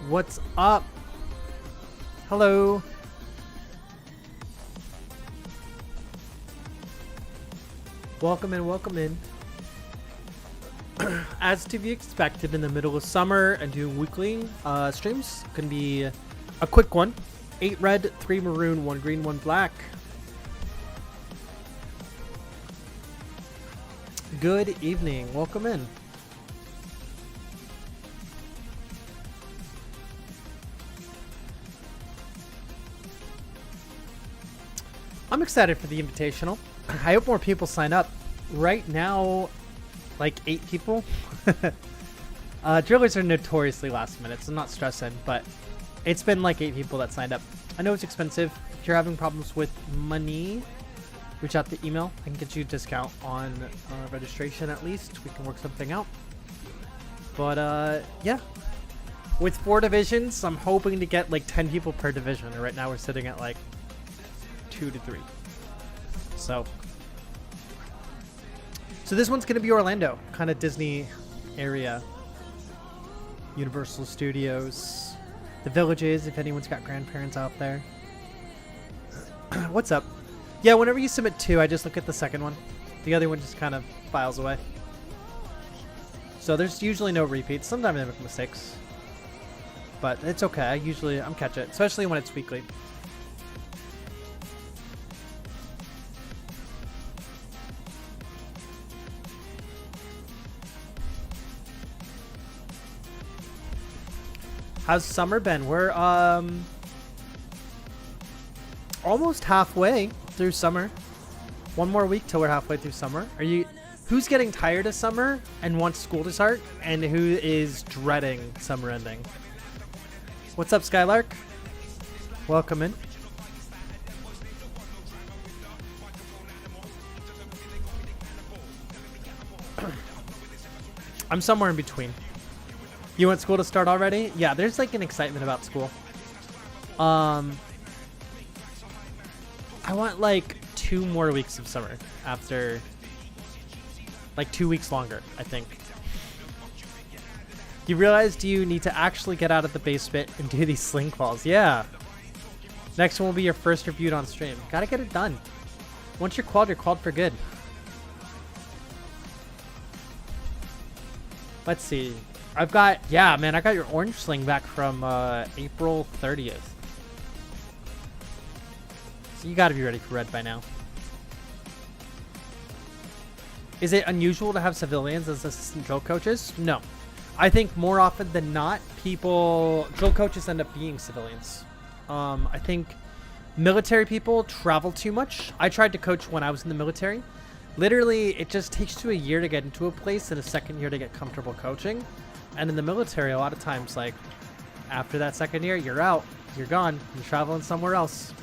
What's up? Hello. Welcome in, welcome in. As to be expected in the middle of summer and doing weekly streams, gonna be a quick one. 8 red, 3 maroon, 1 green, 1 black. Good evening, welcome in. I'm excited for the invitational. I hope more people sign up. Right now, like 8 people. Drillers are notoriously last minute, so I'm not stressing, but it's been like 8 people that signed up. I know it's expensive. If you're having problems with money, reach out to email. I can get you a discount on registration at least. We can work something out. But yeah. With 4 divisions, I'm hoping to get like 10 people per division. And right now we're sitting at like 2 to 3. So this one's gonna be Orlando, kind of Disney area, Universal Studios, the Villages. If anyone's got grandparents out there. What's up? Yeah, whenever you submit 2, I just look at the second one. The other one just kind of files away. So there's usually no repeats. Sometimes I make mistakes, but it's okay. I'm catch it, especially when it's weekly. How's summer been? We're almost halfway through summer. 1 more week till we're halfway through summer. Who's getting tired of summer and wants school to start, and who is dreading summer ending? What's up, Skylark? Welcome in. I'm somewhere in between. You want school to start already? Yeah, there's like an excitement about school. I want like 2 more weeks of summer after, like 2 weeks longer, I think. You realize you need to actually get out of the basement and do these sling calls. Yeah. Next one will be your first reviewed on stream. Gotta get it done. Once you're qualled for good. Let's see. I got your orange sling back from April 30th. So you gotta be ready for red by now. Is it unusual to have civilians as assistant drill coaches? No. I think more often than not, drill coaches end up being civilians. I think military people travel too much. I tried to coach when I was in the military. Literally, it just takes you a year to get into a place and a second year to get comfortable coaching. And in the military, a lot of times, like, after that second year, you're out. You're gone. You're traveling somewhere else.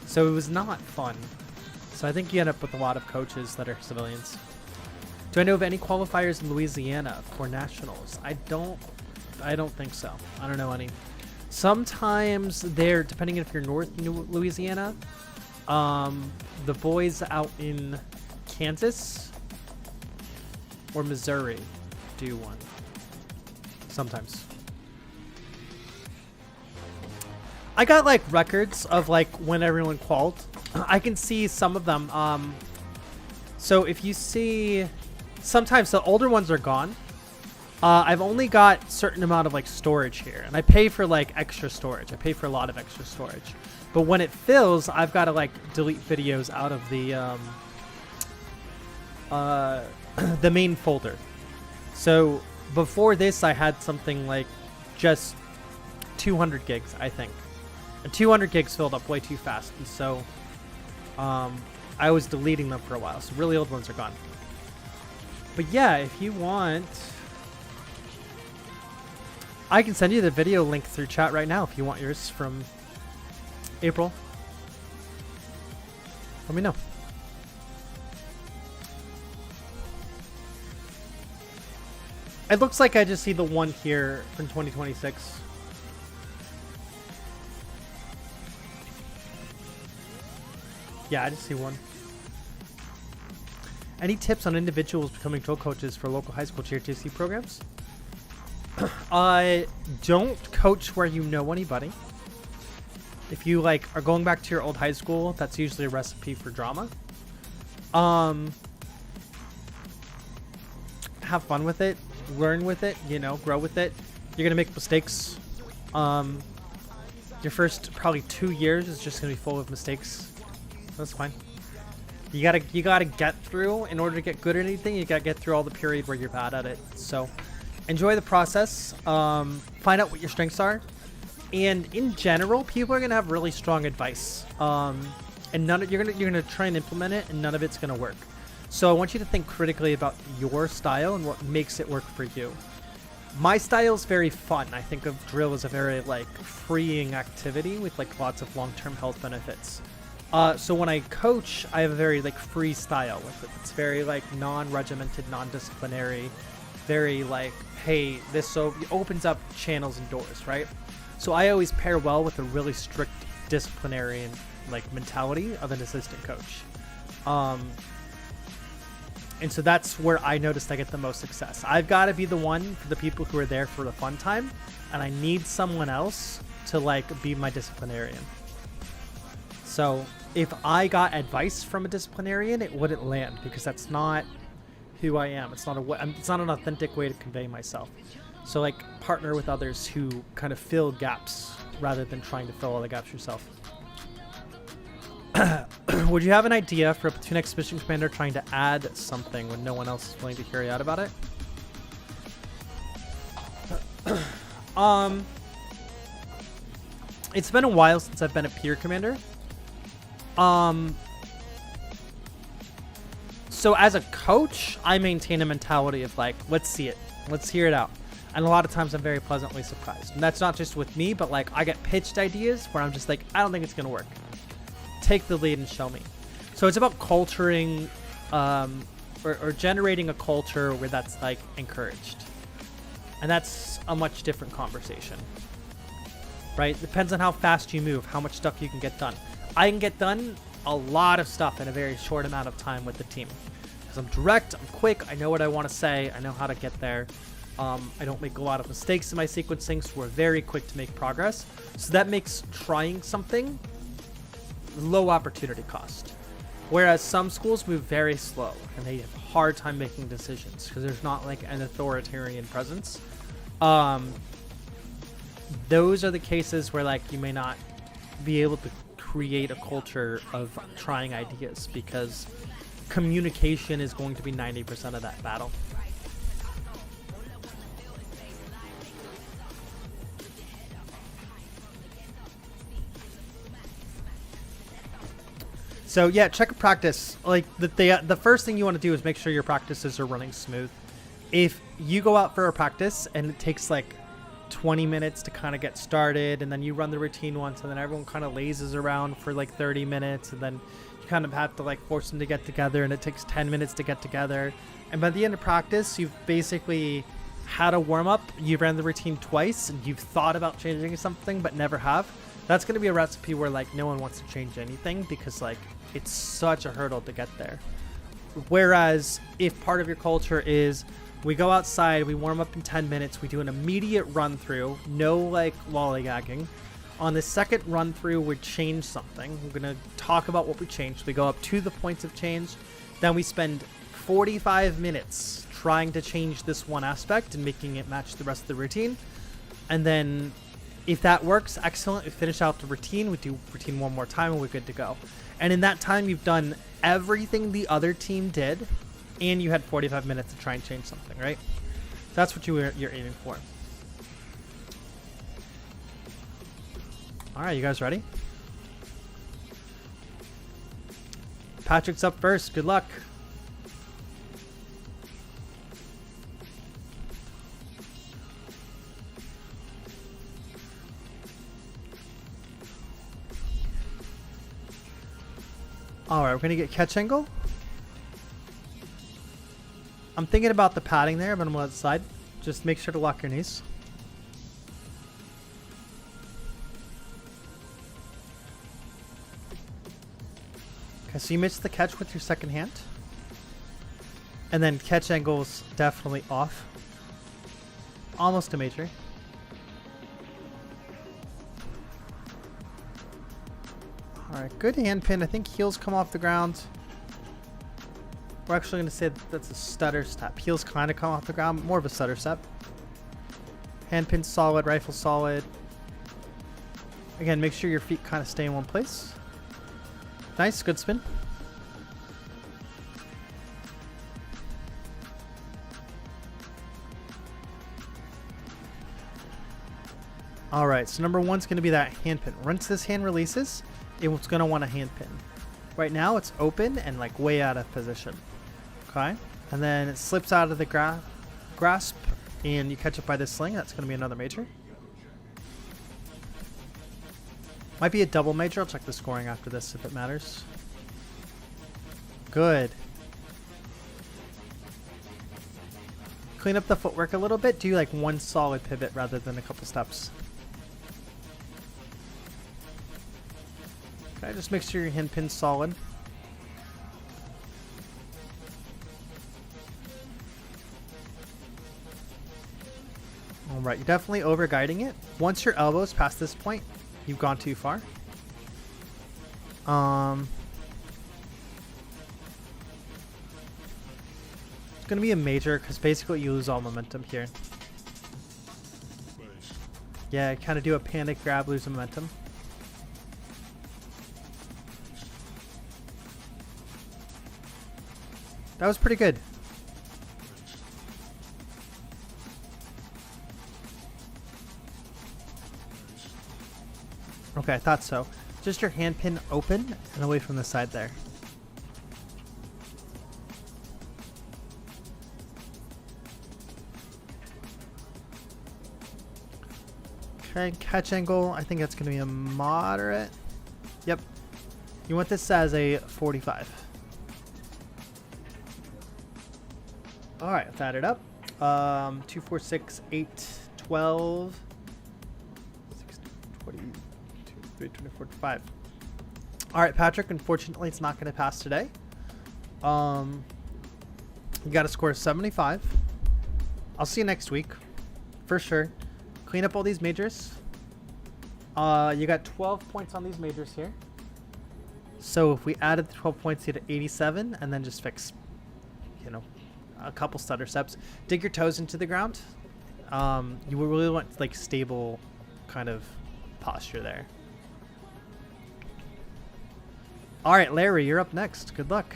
So it was not fun. So I think you end up with a lot of coaches that are civilians. Do I know of any qualifiers in Louisiana for nationals? I don't think so. I don't know any. Sometimes they're, depending if you're North Louisiana, the boys out in Kansas or Missouri do one. Sometimes. I got like records of like when everyone qualled. I can see some of them. So if you see, sometimes the older ones are gone. I've only got certain amount of like storage here, and I pay for like extra storage. I pay for a lot of extra storage, but when it fills, I've got to like delete videos out of the main folder. So before this, I had something like just 200 gigs, I think. And 200 gigs filled up way too fast. And so I was deleting them for a while. So really old ones are gone. But yeah, if you want, I can send you the video link through chat right now if you want yours from April. Let me know. It looks like I just see the one here from 2026. Yeah, I just see one. Any tips on individuals becoming drill coaches for local high school tier 2C programs? Don't coach where you know anybody. If you like are going back to your old high school, that's usually a recipe for drama. Have fun with it, learn with it, you know, grow with it. You're gonna make mistakes. Your first probably 2 years is just gonna be full of mistakes. That's fine. You gotta get through, in order to get good at anything, you gotta get through all the period where you're bad at it. So enjoy the process. Find out what your strengths are. And in general, people are gonna have really strong advice. And you're gonna try and implement it, and none of it's gonna work. So I want you to think critically about your style and what makes it work for you. My style is very fun. I think of drill as a very like freeing activity with like lots of long-term health benefits. So when I coach, I have a very like free style with it. It's very like non-regimented, non-disciplinary, very like, hey, this so it opens up channels and doors, right? So I always pair well with a really strict disciplinarian like mentality of an assistant coach. And so that's where I noticed I get the most success. I've got to be the one for the people who are there for the fun time, and I need someone else to like be my disciplinarian. So if I got advice from a disciplinarian, it wouldn't land because that's not who I am. It's not an authentic way to convey myself. So like partner with others who kind of fill gaps rather than trying to fill all the gaps yourself. Would you have an idea for a platoon exhibition commander trying to add something when no one else is willing to hear you out about it? It's been a while since I've been a peer commander. So as a coach, I maintain a mentality of like, let's see it. Let's hear it out. And a lot of times I'm very pleasantly surprised. And that's not just with me, but like I get pitched ideas where I'm just like, I don't think it's going to work. Take the lead and show me. So it's about culturing or generating a culture where that's like encouraged. And that's a much different conversation, right? Depends on how fast you move, how much stuff you can get done. I can get done a lot of stuff in a very short amount of time with the team because I'm direct, I'm quick, I know what I want to say, I know how to get there. I don't make a lot of mistakes in my sequencing, so we're very quick to make progress. So that makes trying something low opportunity cost. Whereas some schools move very slow and they have a hard time making decisions because there's not like an authoritarian presence. Those are the cases where like you may not be able to create a culture of trying ideas because communication is going to be 90% of that battle. So yeah, check a practice. Like the first thing you want to do is make sure your practices are running smooth. If you go out for a practice and it takes like 20 minutes to kind of get started, and then you run the routine once, and then everyone kind of lazes around for like 30 minutes, and then you kind of have to like force them to get together, and it takes 10 minutes to get together. And by the end of practice, you've basically had a warm up, you ran the routine twice, and you've thought about changing something but never have. That's going to be a recipe where like no one wants to change anything because like it's such a hurdle to get there. Whereas if part of your culture is we go outside, we warm up in 10 minutes, we do an immediate run through, no like lollygagging. On the second run through, we change something. We're going to talk about what we changed. We go up to the points of change. Then we spend 45 minutes trying to change this one aspect and making it match the rest of the routine. And then if that works, excellent. We finish out the routine. We do routine one more time and we're good to go. And in that time, you've done everything the other team did, and you had 45 minutes to try and change something, right? That's what you're aiming for. All right, you guys ready? Patrick's up first. Good luck. All right, we're going to get catch angle. I'm thinking about the padding there, but I'm going to slide. Just make sure to lock your knees. Okay, so you missed the catch with your second hand. And then catch angle's definitely off. Almost a major. Alright, good hand pin. I think heels come off the ground. We're actually going to say that's a stutter step. Heels kind of come off the ground, more of a stutter step. Hand pin solid, rifle solid. Again, make sure your feet kind of stay in one place. Nice, good spin. Alright, so number one's going to be that hand pin. Once this hand releases, it's going to want a hand pin. Right now, it's open and like way out of position. Okay? And then it slips out of the grasp and you catch it by the sling. That's going to be another major. Might be a double major. I'll check the scoring after this if it matters. Good. Clean up the footwork a little bit. Do like one solid pivot rather than a couple steps. Okay, just make sure your hand pin's solid. Alright, you're definitely over guiding it. Once your elbow's past this point, you've gone too far. It's going to be a major because basically you lose all momentum here. Yeah, kind of do a panic grab, lose momentum. That was pretty good. Okay, I thought so. Just your hand pin open and away from the side there. Okay, catch angle. I think that's going to be a moderate. Yep. You want this as a 45. Alright, let's add it up. 2, 4, 6, 8, 12, 16, 20, 23, 24, 25. Alright, Patrick, unfortunately it's not going to pass today. You got to score 75. I'll see you next week. For sure. Clean up all these majors. You got 12 points on these majors here. So if we added the 12 points, you get 87, and then just fix, you know, a couple stutter steps. Dig your toes into the ground. You really want like stable kind of posture there. All right, Larry, you're up next. Good luck.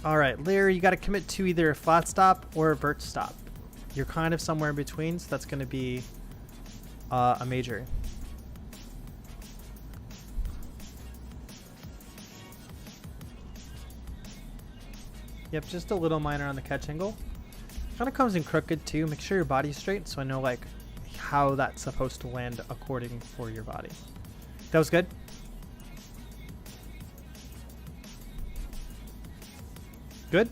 All right, Larry, you got to commit to either a flat stop or a vert stop. You're kind of somewhere in between, so that's going to be a major. Yep, just a little minor on the catch angle. Kind of comes in crooked too. Make sure your body's straight so I know like how that's supposed to land according for your body. That was good. Good.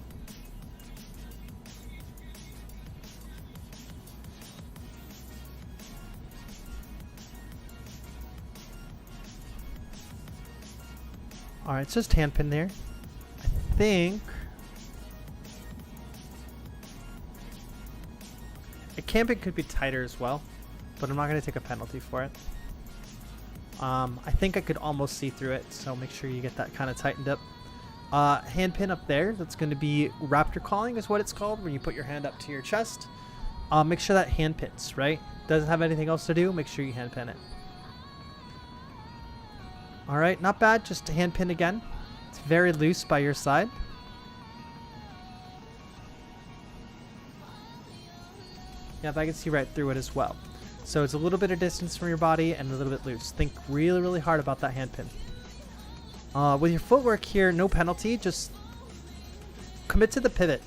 All right, it's just hand pin there. I think a camping could be tighter as well, but I'm not going to take a penalty for it. I think I could almost see through it, so make sure you get that kind of tightened up. Hand pin up there, that's going to be raptor calling is what it's called, where you put your hand up to your chest. Make sure that hand pins, right? Doesn't have anything else to do, make sure you hand pin it. Alright, not bad, just a hand pin again. It's very loose by your side. Yeah, I can see right through it as well. So it's a little bit of distance from your body and a little bit loose. Think really, really hard about that hand pin. With your footwork here, no penalty, just commit to the pivot.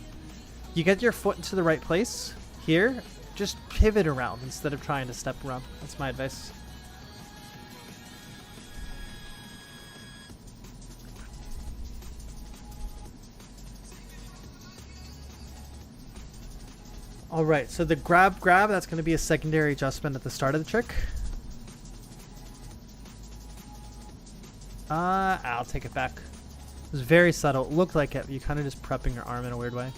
You get your foot into the right place here, just pivot around instead of trying to step around. That's my advice. All right, so the grab, that's going to be a secondary adjustment at the start of the trick. I'll take it back. It was very subtle. It looked like it. You kind of just prepping your arm in a weird way.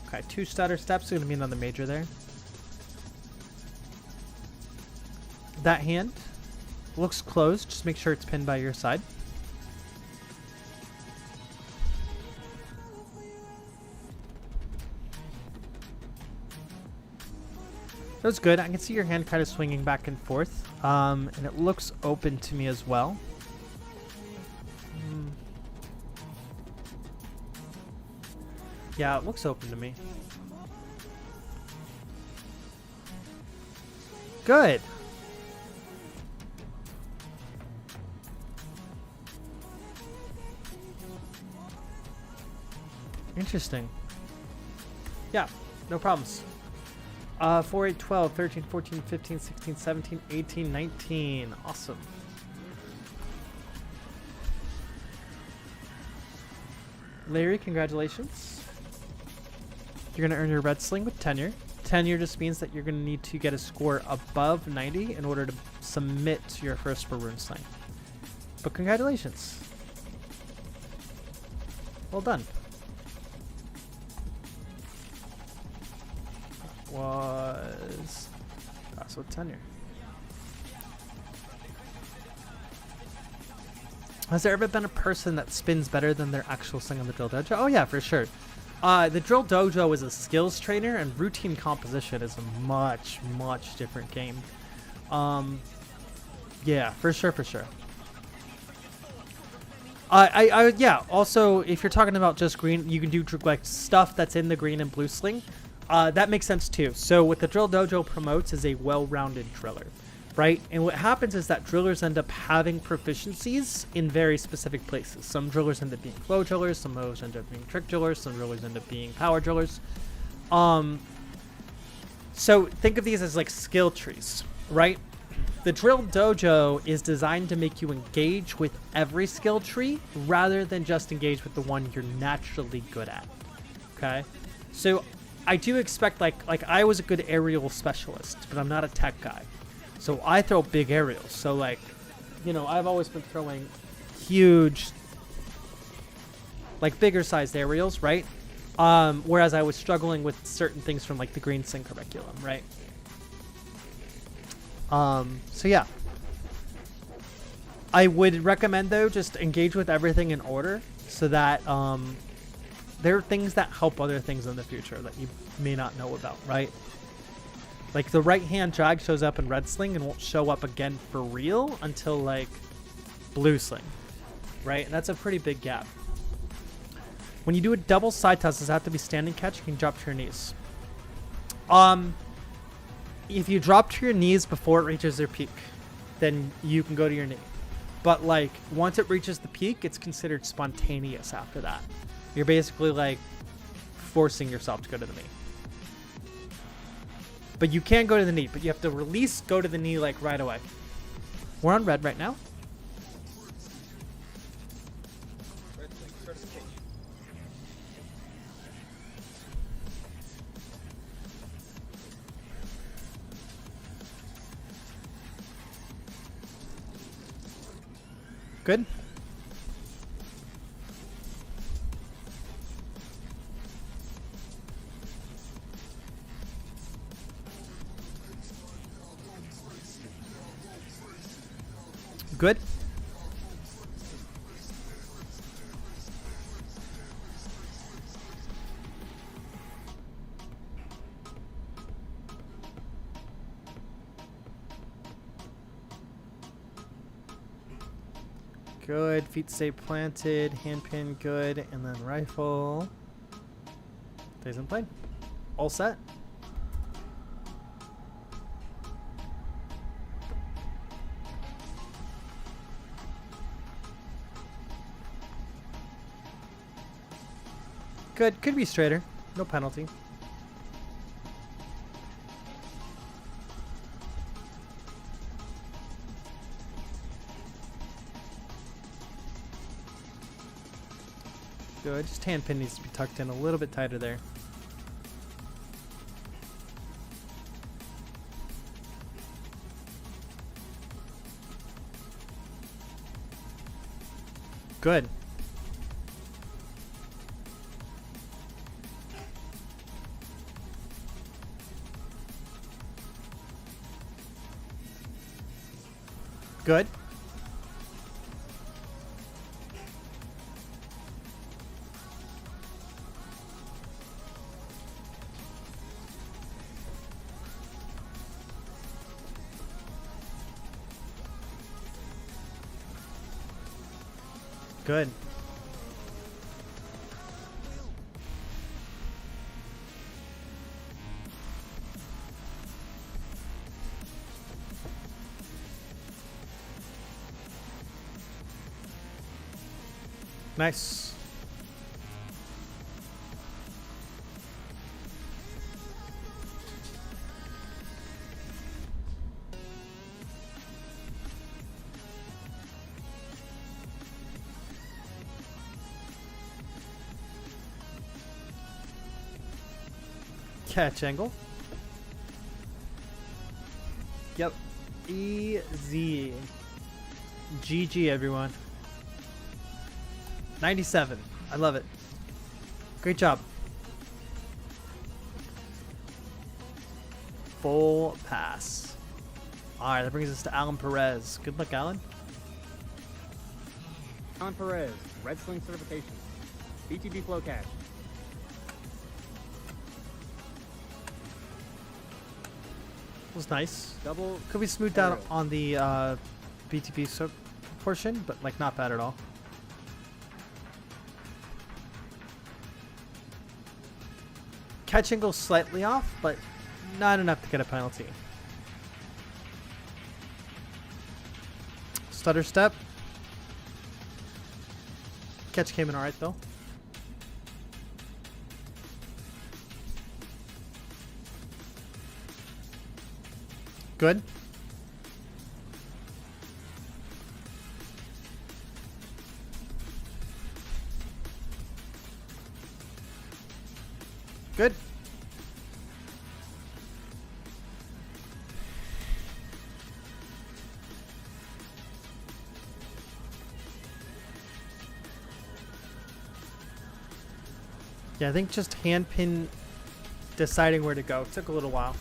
Okay, 2 stutter steps. Going to be another major there. That hand looks closed. Just make sure it's pinned by your side. That was good. I can see your hand kind of swinging back and forth. And it looks open to me as well. Yeah, it looks open to me. Good. Interesting. Yeah, no problems. 4, 8, 12, 13, 14, 15, 16, 17, 18, 19. Awesome. Larry, congratulations. You're going to earn your red sling with tenure. Tenure just means that you're going to need to get a score above 90 in order to submit to your first rune sling. But congratulations. Well done. That's with tenure. Has there ever been a person that spins better than their actual sling on the Drill Dojo? Oh yeah, for sure. The Drill Dojo is a skills trainer, and routine composition is a much, much different game. Yeah, for sure, for sure. Yeah. Also, if you're talking about just green, you can do like stuff that's in the green and blue sling. That makes sense too. So what the Drill Dojo promotes is a well-rounded driller, right? And what happens is that drillers end up having proficiencies in very specific places. Some drillers end up being flow drillers, some drillers end up being trick drillers, some drillers end up being power drillers. So think of these as like skill trees, right? The Drill Dojo is designed to make you engage with every skill tree rather than just engage with the one you're naturally good at, okay? So I do expect, like I was a good aerial specialist, but I'm not a tech guy. So I throw big aerials. So like, you know, I've always been throwing huge, like bigger sized aerials, right? Whereas I was struggling with certain things from like the green sling curriculum, right? So yeah. I would recommend though, just engage with everything in order so that, there are things that help other things in the future that you may not know about, right? Like the right hand drag shows up in red sling and won't show up again for real until like blue sling, right? And that's a pretty big gap. When you do a double side toss, does it have to be standing catch? You can drop to your knees. If you drop to your knees before it reaches their peak, then you can go to your knee. But like once it reaches the peak, it's considered spontaneous after that. You're basically like forcing yourself to go to the knee. But you can go to the knee, but you have to release, go to the knee like right away. We're on red right now. Good. Good. Good. Feet stay planted. Hand pin good. And then rifle. Stays in plane. All set. Good. Could be straighter. No penalty. Good. Just hand pin needs to be tucked in a little bit tighter there. Good. Good. Good. Nice. Catch angle. Yep. Easy. GG, everyone. 97. I love it. Great job. Full pass. Alright, that brings us to Alan Perez. Good luck, Alan. Alan Perez, Red Sling Certification. BTB Flow Cash. Was nice. Double. Could be smoothed out on the BTB portion, but like not bad at all. Catch angle slightly off, but not enough to get a penalty. Stutter step. Catch came in alright though. Good. Good. Yeah, I think just hand pin deciding where to go took a little while.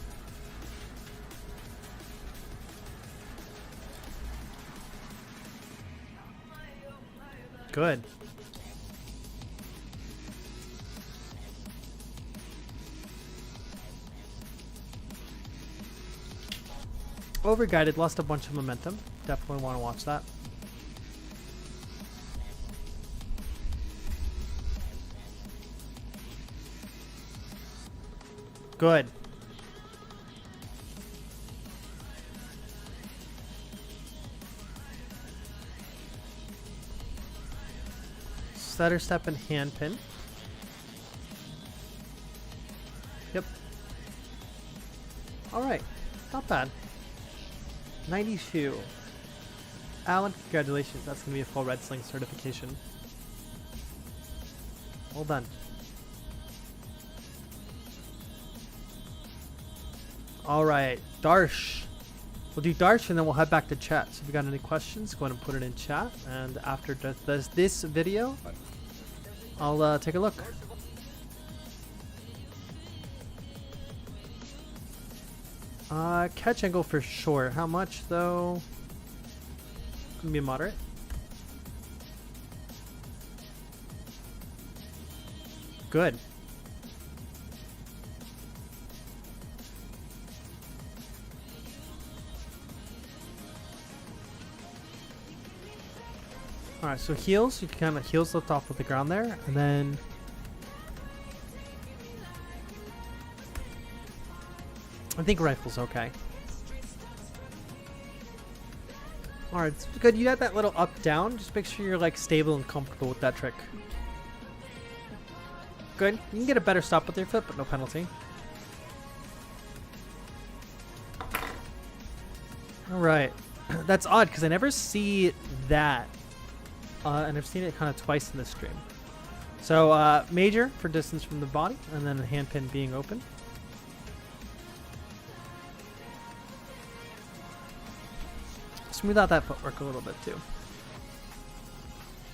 Good. Overguided, lost a bunch of momentum. Definitely want to watch that. Good. Stutter step and hand pin. Yep. Alright. Not bad. 92. Alan, congratulations. That's going to be a full Red Sling certification. Well done. Alright. Darsh. We'll do Darsh and then we'll head back to chat. So if you got any questions, go ahead and put it in chat. And after this video, I'll take a look. Catch angle for sure. How much though? Gonna be moderate. Good. Alright, so heels, you can kind of heels lift off with the ground there, and then I think rifle's okay. Alright, it's good. You got that little up down. Just make sure you're like stable and comfortable with that trick. Good. You can get a better stop with your foot, but no penalty. Alright. That's odd because I never see that. And I've seen it kind of twice in this stream. So major for distance from the body, and then the hand pin being open. Smooth out that footwork a little bit too.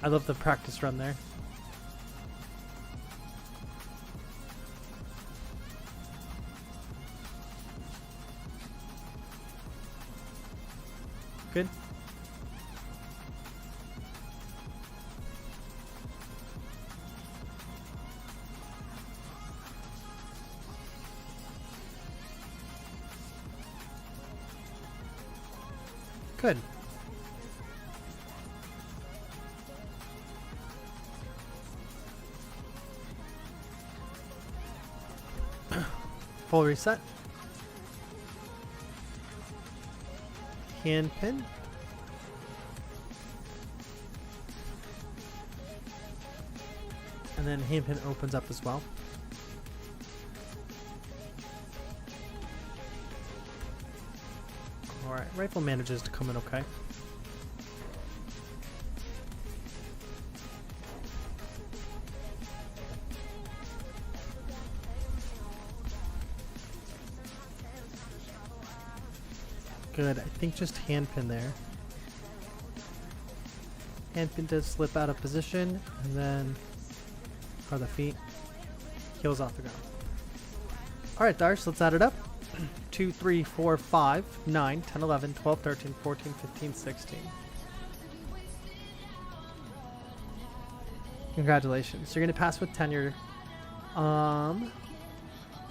I love the practice run there. Good. Good. Full reset. Hand pin. And then hand pin opens up as well. Alright, rifle manages to come in okay. Good, I think just hand pin there. Hand pin does slip out of position, and then are the feet. Heels off the ground. Alright, Darsh, let's add it up. 2, 3, 4, 5, 9, 10, 11, 12, 13, 14, 15, 16. Congratulations. You're going to pass with tenure.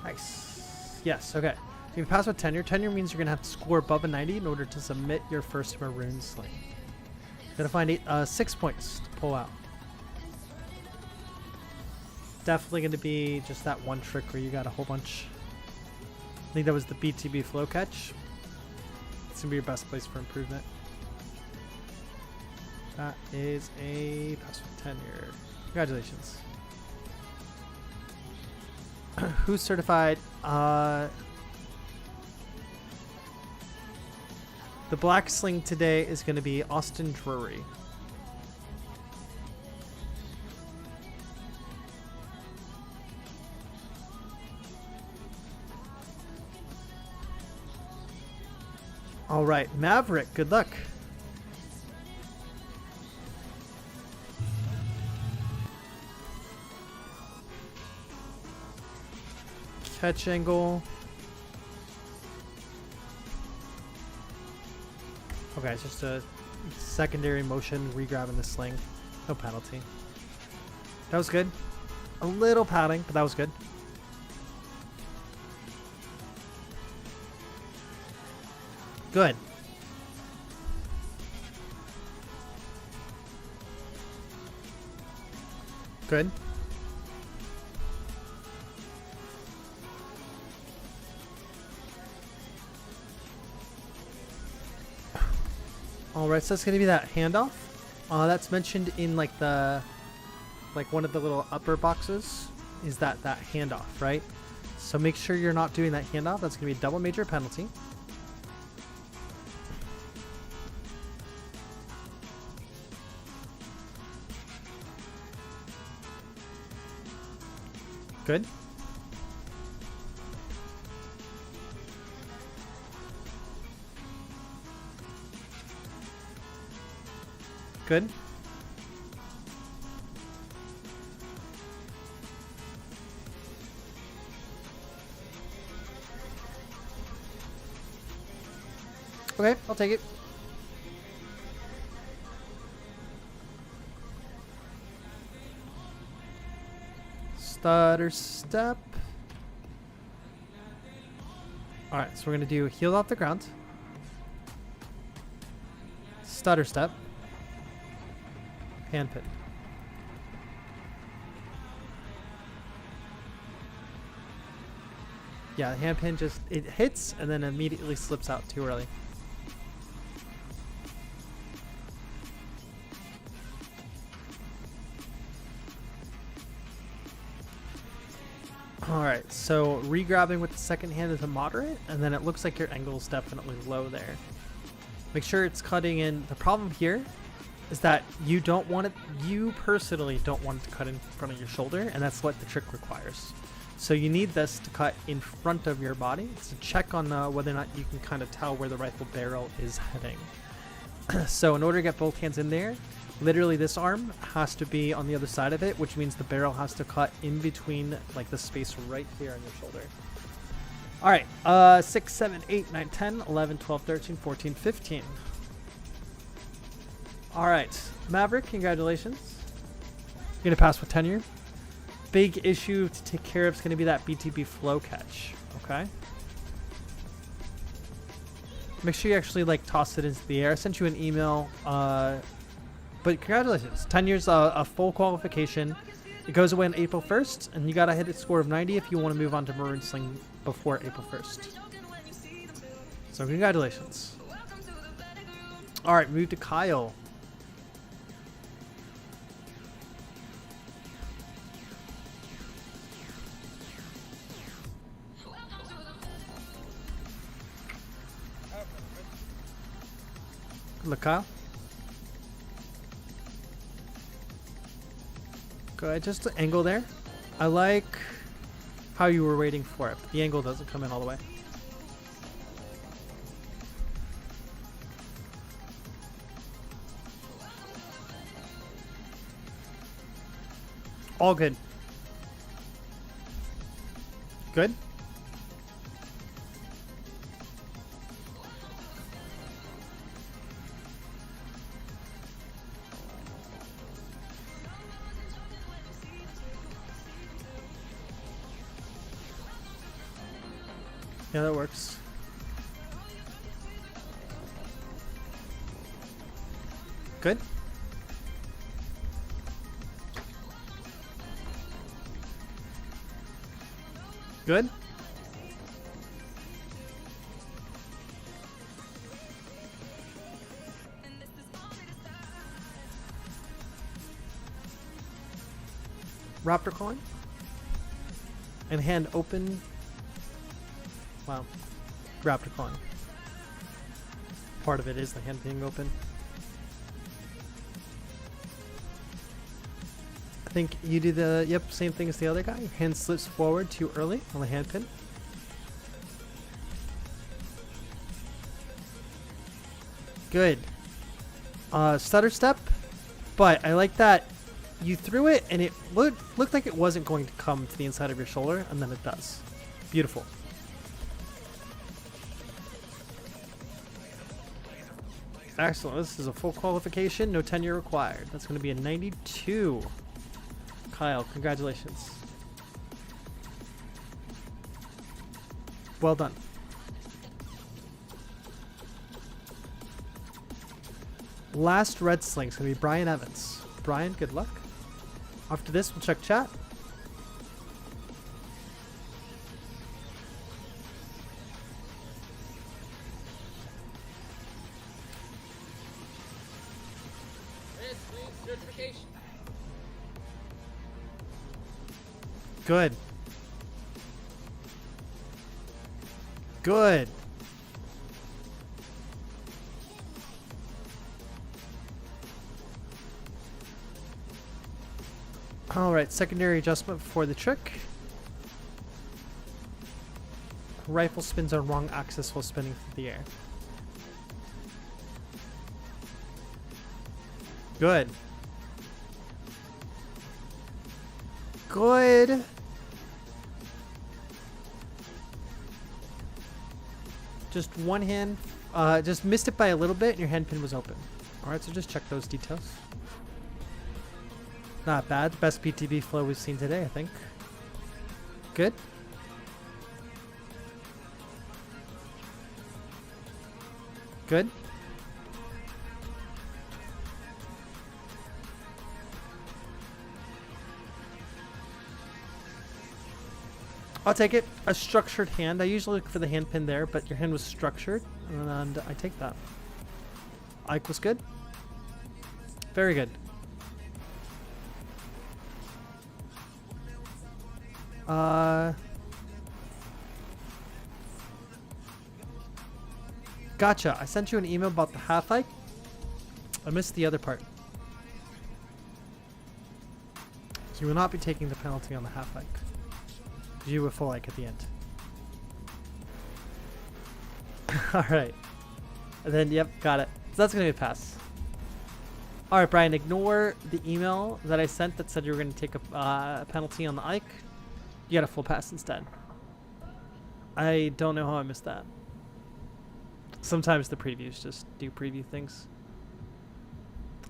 Nice. Yes, okay. If you pass with tenure, tenure means you're going to have to score above a 90 in order to submit your first maroon sling. You're going to find 6 points to pull out. Definitely going to be just that one trick where you got a whole bunch. I think that was the BTB flow catch. It's going to be your best place for improvement. That is a pass with tenure. Congratulations. Who's certified? The black sling today is going to be Austin Drury. All right, Maverick, good luck. Catch angle. Okay, it's just a secondary motion, re-grabbing the sling. No penalty. That was good. A little padding, but that was good. Good. Good. All right, so it's going to be that handoff. That's mentioned in like one of the little upper boxes is that handoff, right? So make sure you're not doing that handoff. That's going to be a double major penalty. Good. Good. Okay, I'll take it. Stutter step. Alright, so we're going to do heel off the ground. Stutter step. Hand pin. Yeah, the hand pin just, it hits and then immediately slips out too early. Alright, so re-grabbing with the second hand is a moderate, and then it looks like your angle is definitely low there. Make sure it's cutting in. The problem here is that you don't want it, you personally don't want it to cut in front of your shoulder, and that's what the trick requires. So you need this to cut in front of your body. It's a check on whether or not you can kind of tell where the rifle barrel is heading. So in order to get both hands in there, literally this arm has to be on the other side of it, which means the barrel has to cut in between like the space right here on your shoulder. All right, 6, 7, 8, 9, 10, 11, 12, 13, 14, 15. All right, Maverick, congratulations. You're gonna pass with tenure. Big issue to take care of is gonna be that BTB flow catch, okay? Make sure you actually like toss it into the air. I sent you an email, but congratulations. 10 years, a full qualification. It goes away on April 1st, and you gotta hit a score of 90 if you wanna move on to Maroon Sling before April 1st. So congratulations. All right, move to Kyle. Good luck, Kyle. Good, just the angle there. I like how you were waiting for it, but the angle doesn't come in all the way. All good. Good. Yeah, that works. Good. Good. Raptor calling. And hand open. Wow. Raptor calling. Part of it is the hand being open. I think you do the, yep, same thing as the other guy. Your hand slips forward too early on the hand pin. Good. Stutter step, but I like that you threw it and it looked like it wasn't going to come to the inside of your shoulder, and then it does. Beautiful. Excellent. This is a full qualification. No tenure required. That's going to be a 92. Kyle, congratulations. Well done. Last red sling is going to be Brian Evans. Brian, good luck. After this, we'll check chat. Certification. Good. Good. All right, secondary adjustment for the trick. Rifle spins on wrong axis while spinning through the air. Good. Good. Just one hand, just missed it by a little bit and your hand pin was open. All right, so just check those details. Not bad. Best PTB flow we've seen today, I think. Good. Good. I'll take it. A structured hand. I usually look for the hand pin there, but your hand was structured, and I take that. Ike was good. Very good. Gotcha. I sent you an email about the half Ike. I missed the other part. You will not be taking the penalty on the half hike. You with full hike at the end. Alright. And then, yep, got it. So that's going to be a pass. Alright, Brian, ignore the email that I sent that said you were going to take a penalty on the hike. You got a full pass instead. I don't know how I missed that. Sometimes the previews just do preview things.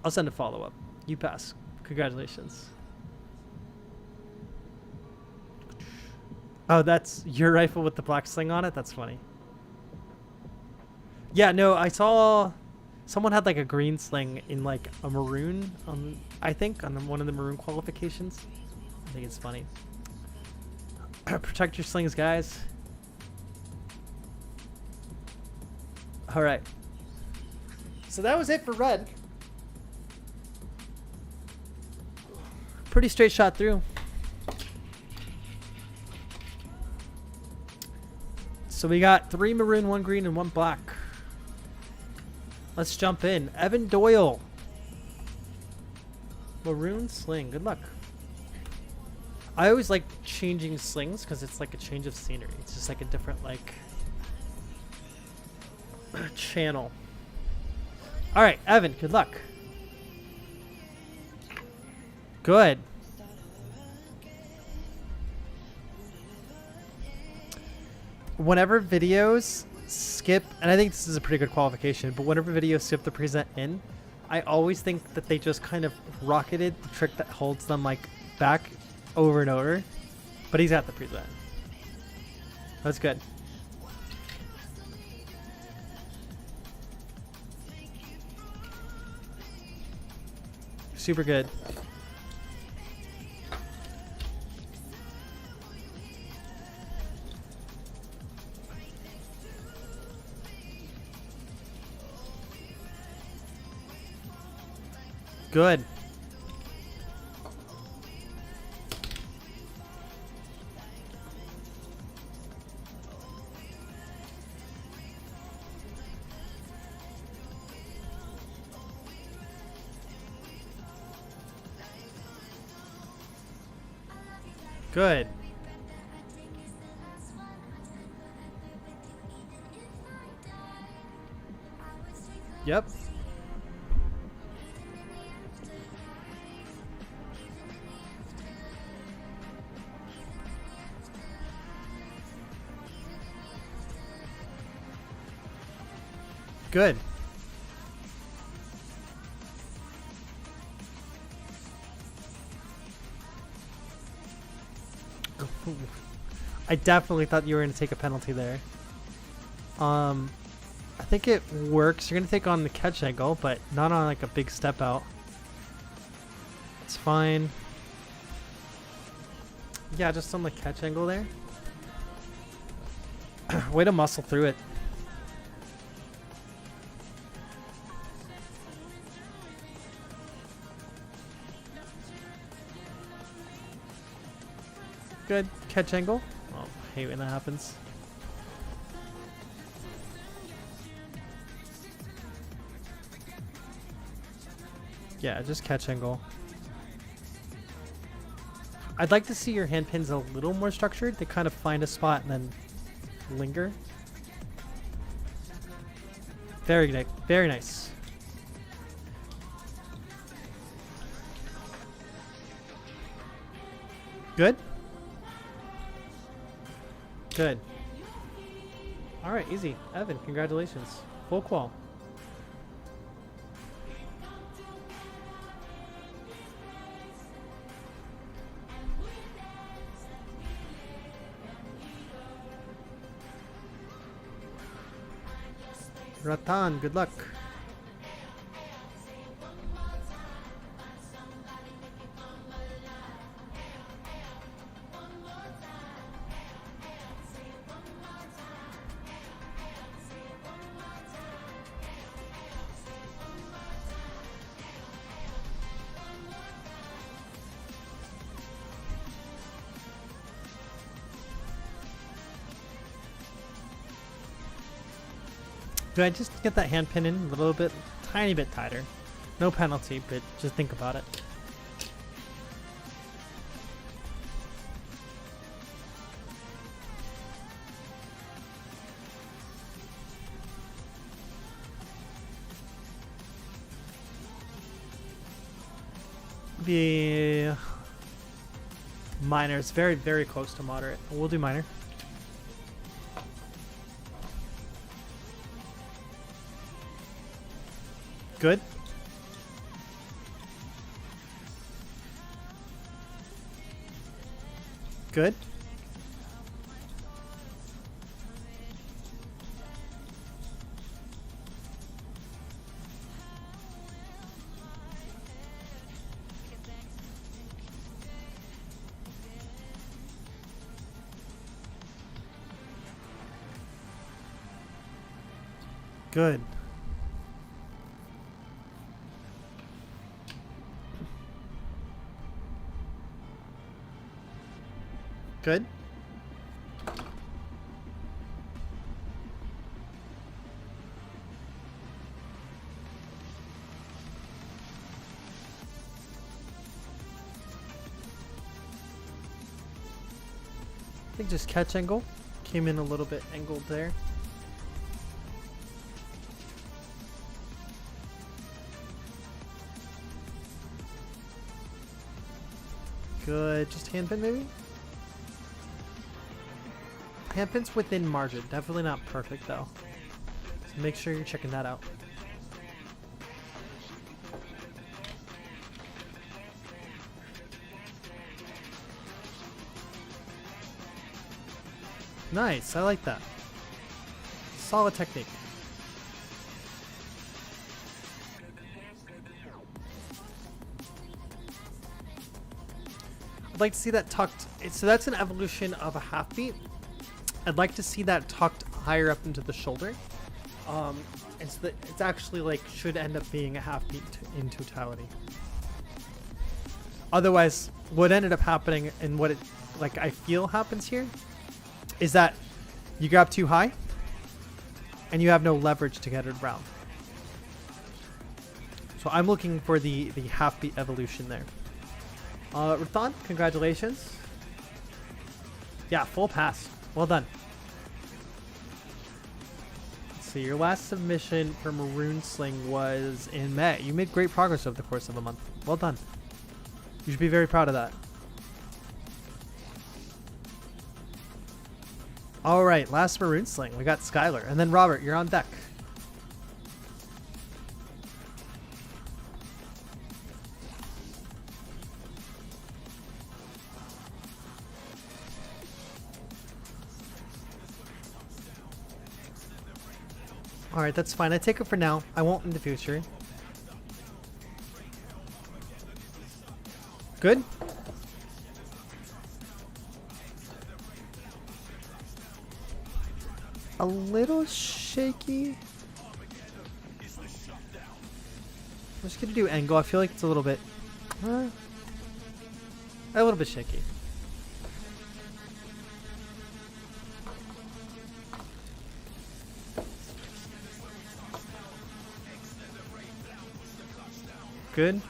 I'll send a follow-up. You pass. Congratulations. Oh, that's your rifle with the black sling on it? That's funny. Yeah, no, I saw someone had like a green sling in like a maroon, I think, on one of the maroon qualifications. I think it's funny. Protect your slings, guys. All right. So that was it for red. Pretty straight shot through. So we got 3 maroon, 1 green, and 1 black. Let's jump in. Evan Doyle. Maroon sling. Good luck. I always like changing slings because it's like a change of scenery. It's just like a different like channel. All right, Evan, good luck. Good. Whenever videos skip, and I think this is a pretty good qualification, but whenever videos skip the present in, I always think that they just kind of rocketed the trick that holds them like back over and over, but he's at the present. That's good. Super good. Good. Good. Yep. Good. I definitely thought you were going to take a penalty there. I think it works. You're going to take on the catch angle, but not on like a big step out. It's fine. Yeah, just on the catch angle there. Way to muscle through it. Good. Catch angle. Oh, I hate when that happens. Yeah, just catch angle. I'd like to see your hand pins a little more structured to kind of find a spot and then linger. Very good. Very nice. Good. Good. All right, easy. Evan, congratulations. Full qual. Ratan, good luck. Do I just get that hand pin in a little bit, tiny bit tighter? No penalty, but just think about it. be minor. It's very, very close to moderate. We'll do minor. Good. Good. Good. Good. I think just catch angle came in a little bit angled there. Good. Just handpin maybe? Handpin's within margin. Definitely not perfect though. So make sure you're checking that out. Nice. I like that. Solid technique. I'd like to see that tucked. So that's an evolution of a half beat. I'd like to see that tucked higher up into the shoulder. And so that it's actually like should end up being a half beat in totality. Otherwise, what ended up happening and what it like I feel happens here is that you grab too high and you have no leverage to get it around. So I'm looking for the half beat evolution there. Rathan, congratulations. Yeah, full pass. Well done. So your last submission for Maroon Sling was in May. You made great progress over the course of a month. Well done. You should be very proud of that. All right, last Maroon Sling. We got Skylar. And then Robert, you're on deck. All right, that's fine. I take it for now. I won't in the future. Good. A little shaky. I'm just gonna do angle. I feel like it's a little bit shaky. Good.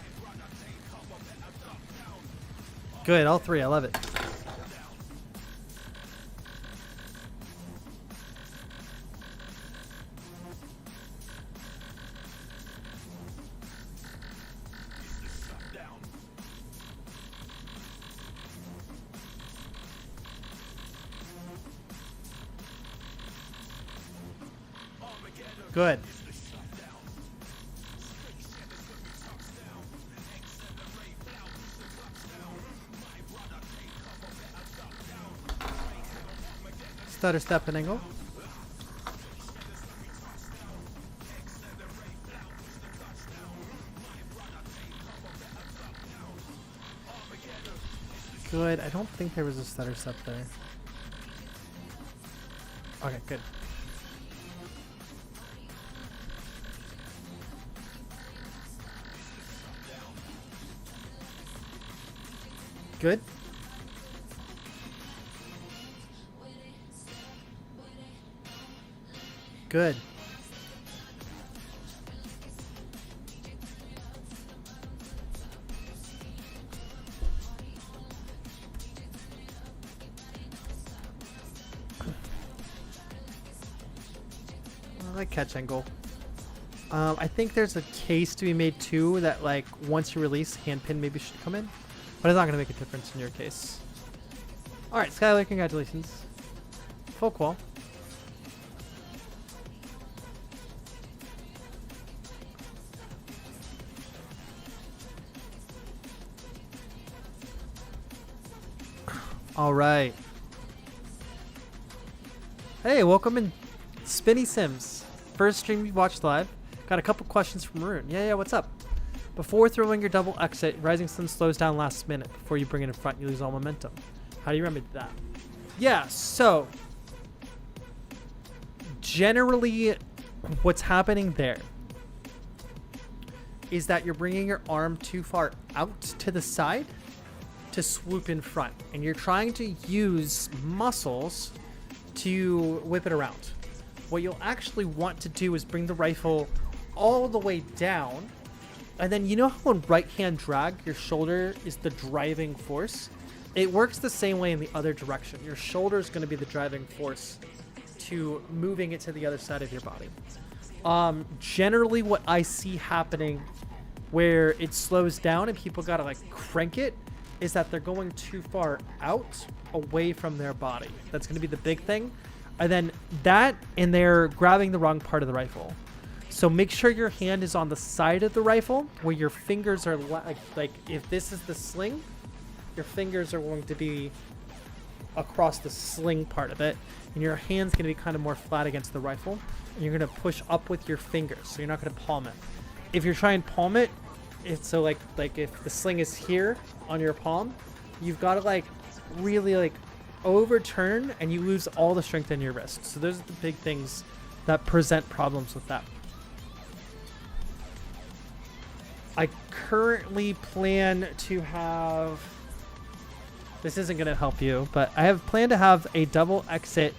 Good, all three. I love it. Good. Stutter step and angle. Good. I don't think there was a stutter step there. Okay, good. Good. Good. I like catch angle. I think there's a case to be made too that like once you release, hand pin maybe should come in, but it's not going to make a difference in your case. All right, Skylar, congratulations. Full qual. All right. Hey, welcome in Spinny Sims. First stream you watched live. Got a couple questions from Rune. Yeah, what's up? Before throwing your double exit, Rising Sun slows down last minute. Before you bring it in front, you lose all momentum. How do you remedy that? Yeah, so generally what's happening there is that you're bringing your arm too far out to the side to swoop in front, and you're trying to use muscles to whip it around. What you'll actually want to do is bring the rifle all the way down, and then you know how in right hand drag your shoulder is the driving force? It works the same way in the other direction. Your shoulder is going to be the driving force to moving it to the other side of your body. Generally what I see happening where it slows down and people gotta like crank it is that they're going too far out away from their body. That's going to be the big thing. And then that, and they're grabbing the wrong part of the rifle. So make sure your hand is on the side of the rifle where your fingers are like if this is the sling, your fingers are going to be across the sling part of it, and your hand's going to be kind of more flat against the rifle, and you're going to push up with your fingers, so you're not going to palm it. If you're trying to palm it, it's so like if the sling is here on your palm, you've got to like really like overturn, and you lose all the strength in your wrist. So those are the big things that present problems with that. I currently plan to have, this isn't going to help you, but I have planned to have a double exit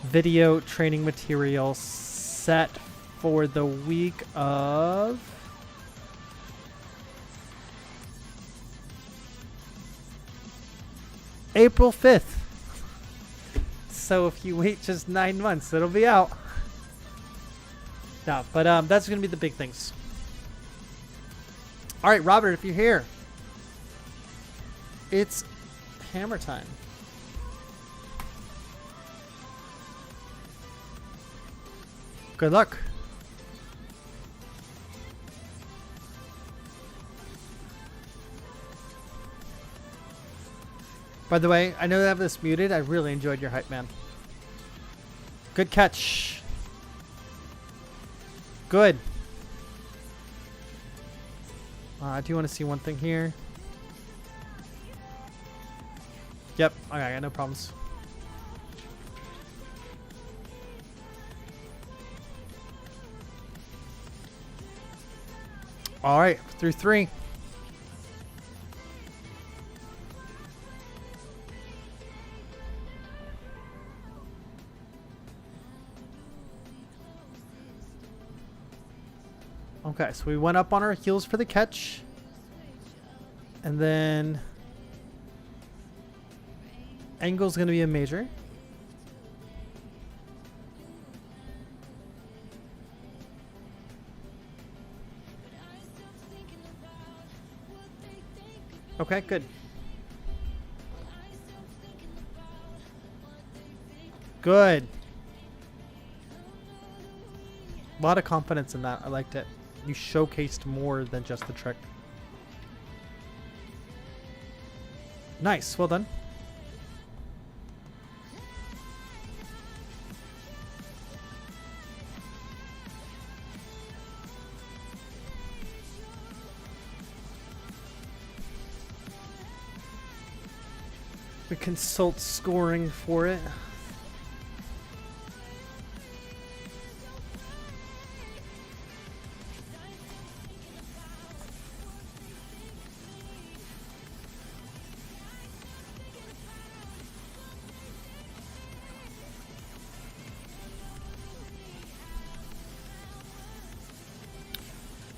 video training material set for the week of April 5th. So if you wait just 9 months, it'll be out. No, but that's going to be the big things. All right, Robert, if you're here, it's hammer time. Good luck. By the way, I know I have this muted. I really enjoyed your hype, man. Good catch. Good. I do want to see one thing here. Yep. Okay, I got no problems. All right, through 3. Okay, so we went up on our heels for the catch. And then angle's going to be a major. Okay, good. Good. A lot of confidence in that. I liked it. You showcased more than just the trick. Nice. Well done. We consult scoring for it.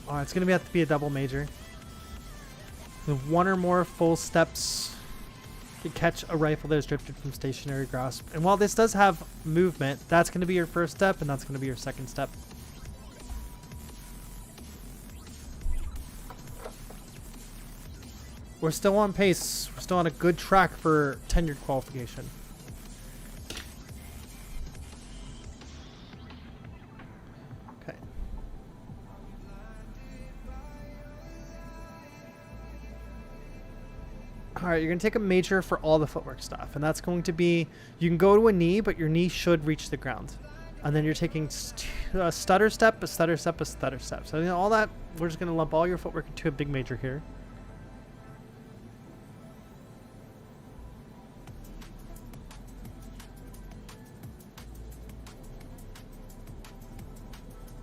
Oh, it's going to have to be a double major. With 1 or more full steps to catch a rifle that is drifted from stationary grasp. And while this does have movement, that's going to be your first step, and that's going to be your second step. We're still on pace. We're still on a good track for tenured qualification. Okay. All right, you're going to take a major for all the footwork stuff, and that's going to be, you can go to a knee, but your knee should reach the ground. And then you're taking a stutter step, a stutter step, a stutter step. So all that, we're just going to lump all your footwork into a big major here.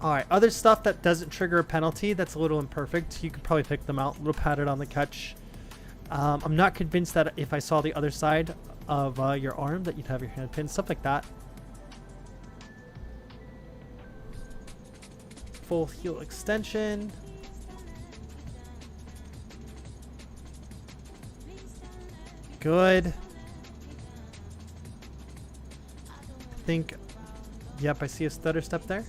Alright, other stuff that doesn't trigger a penalty, that's a little imperfect. You could probably pick them out, a little padded on the catch. I'm not convinced that if I saw the other side of your arm that you'd have your hand pinned, stuff like that. Full heel extension. Good. I think, yep, I see a stutter step there.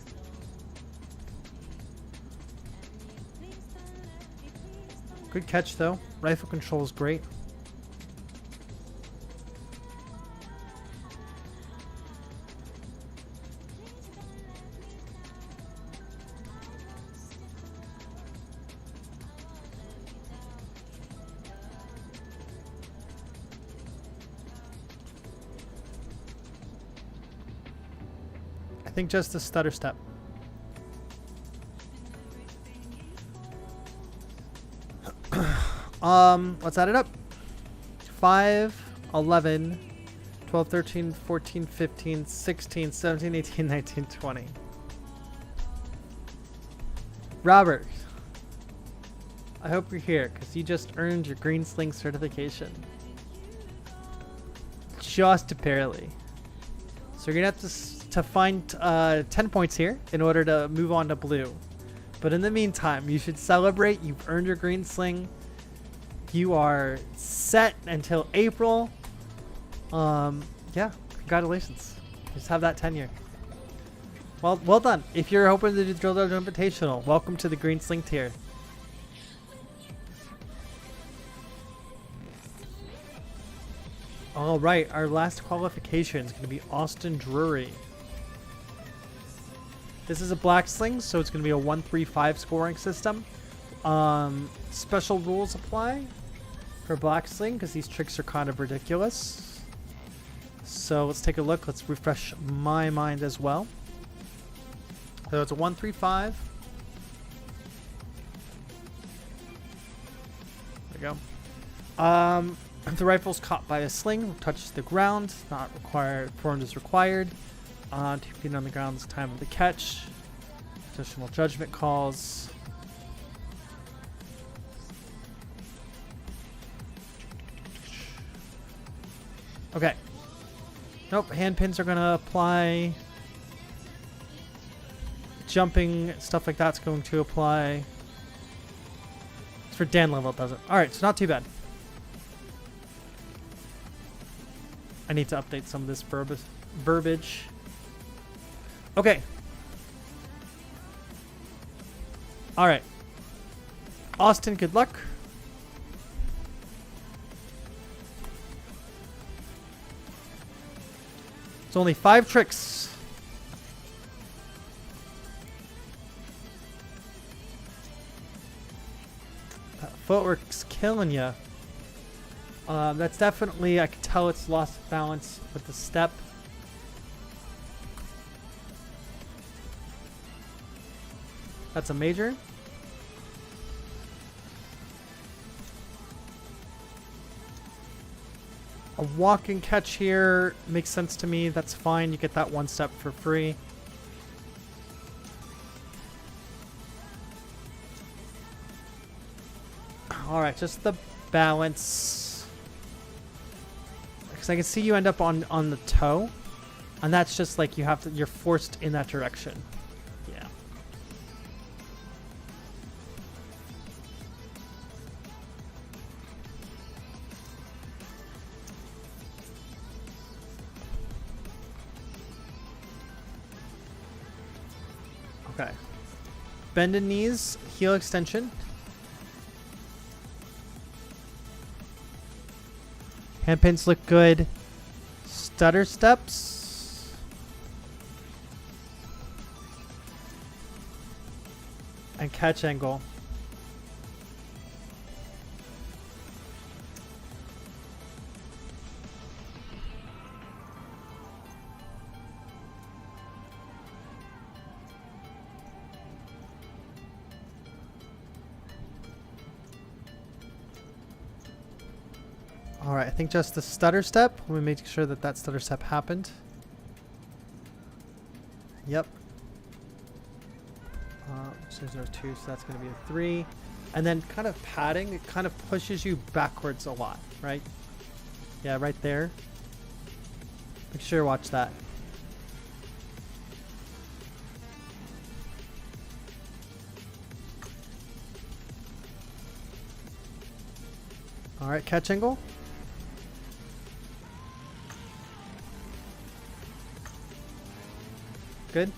Good catch though. Rifle control is great. I think just a stutter step. Let's add it up. 5, 11, 12, 13, 14, 15, 16, 17, 18, 19, 20. Robert, I hope you're here because you just earned your green sling certification. Just barely. So you're going to have to find 10 points here in order to move on to blue. But in the meantime, you should celebrate. You've earned your green sling. You are set until April. Yeah, congratulations. Just have that tenure. Well done. If you're hoping to do Drill Dojo Invitational, welcome to the green sling tier. All right, our last qualification is going to be Austin Drury. This is a black sling, so it's going to be a 1-3-5 scoring system. Special rules apply for black sling because these tricks are kind of ridiculous. So let's take a look. Let's refresh my mind as well. So it's a 1-3-5. There we go. The rifle's caught by a sling, touches the ground, not required, formed is required. 2 feet on the ground is the time of the catch. Additional judgment calls. Okay. Nope, hand pins are going to apply. Jumping, stuff like that's going to apply. It's for Dan level, it doesn't. Alright, so not too bad. I need to update some of this verbiage. Okay. Alright. Austin, good luck. It's only 5 tricks. That footwork's killing you. That's definitely, I can tell it's lost balance with the step. That's a major. A walk and catch here makes sense to me. That's fine. You get that 1 step for free. All right, just the balance. Because I can see you end up on the toe, and that's just like you're forced in that direction. Yeah. Okay. Bend in knees, heel extension. Handpins look good. Stutter steps. And catch angle. All right, I think just the stutter step. Let me make sure that that stutter step happened. Yep. So there's 2, so that's going to be a 3. And then kind of padding, it kind of pushes you backwards a lot, right? Yeah, right there. Make sure you watch that. All right, catch angle. Good.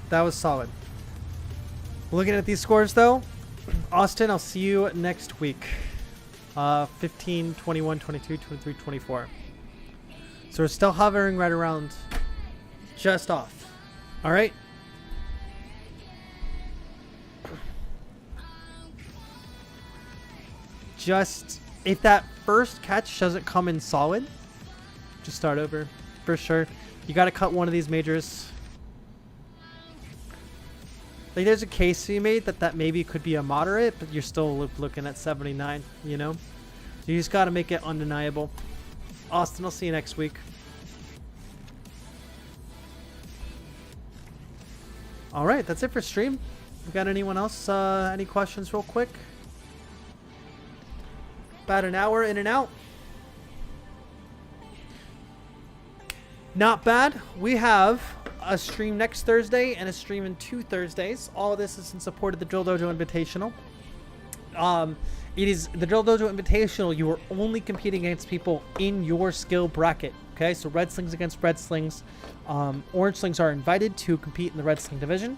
That was solid. Looking at these scores though, Austin, I'll see you next week. 15, 21, 22, 23, 24. So we're still hovering right around just off. All right. Just, if that first catch doesn't come in solid, just start over for sure. You got to cut one of these majors. Like there's a case to be made that maybe could be a moderate, but you're still looking at 79, you know? So you just got to make it undeniable. Austin, I'll see you next week. All right, that's it for stream. We got anyone else? Any questions real quick? About an hour in and out. Not bad. We have a stream next Thursday and a stream in 2 Thursdays. All of this is in support of the Drill Dojo Invitational. It is the Drill Dojo Invitational. You are only competing against people in your skill bracket. Okay, so red slings against red slings. Orange slings are invited to compete in the red sling division.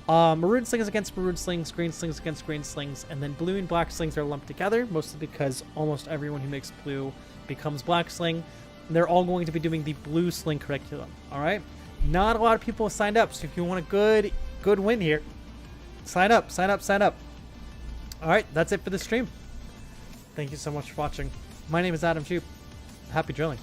Maroon slings against maroon slings, green slings against green slings, and then blue and black slings are lumped together, mostly because almost everyone who makes blue becomes black sling. They're all going to be doing the blue sling curriculum. All right, not a lot of people have signed up, so if you want a good win here, sign up. All right, that's it for the stream. Thank you so much for watching. My name is Adam Jupe. Happy drilling.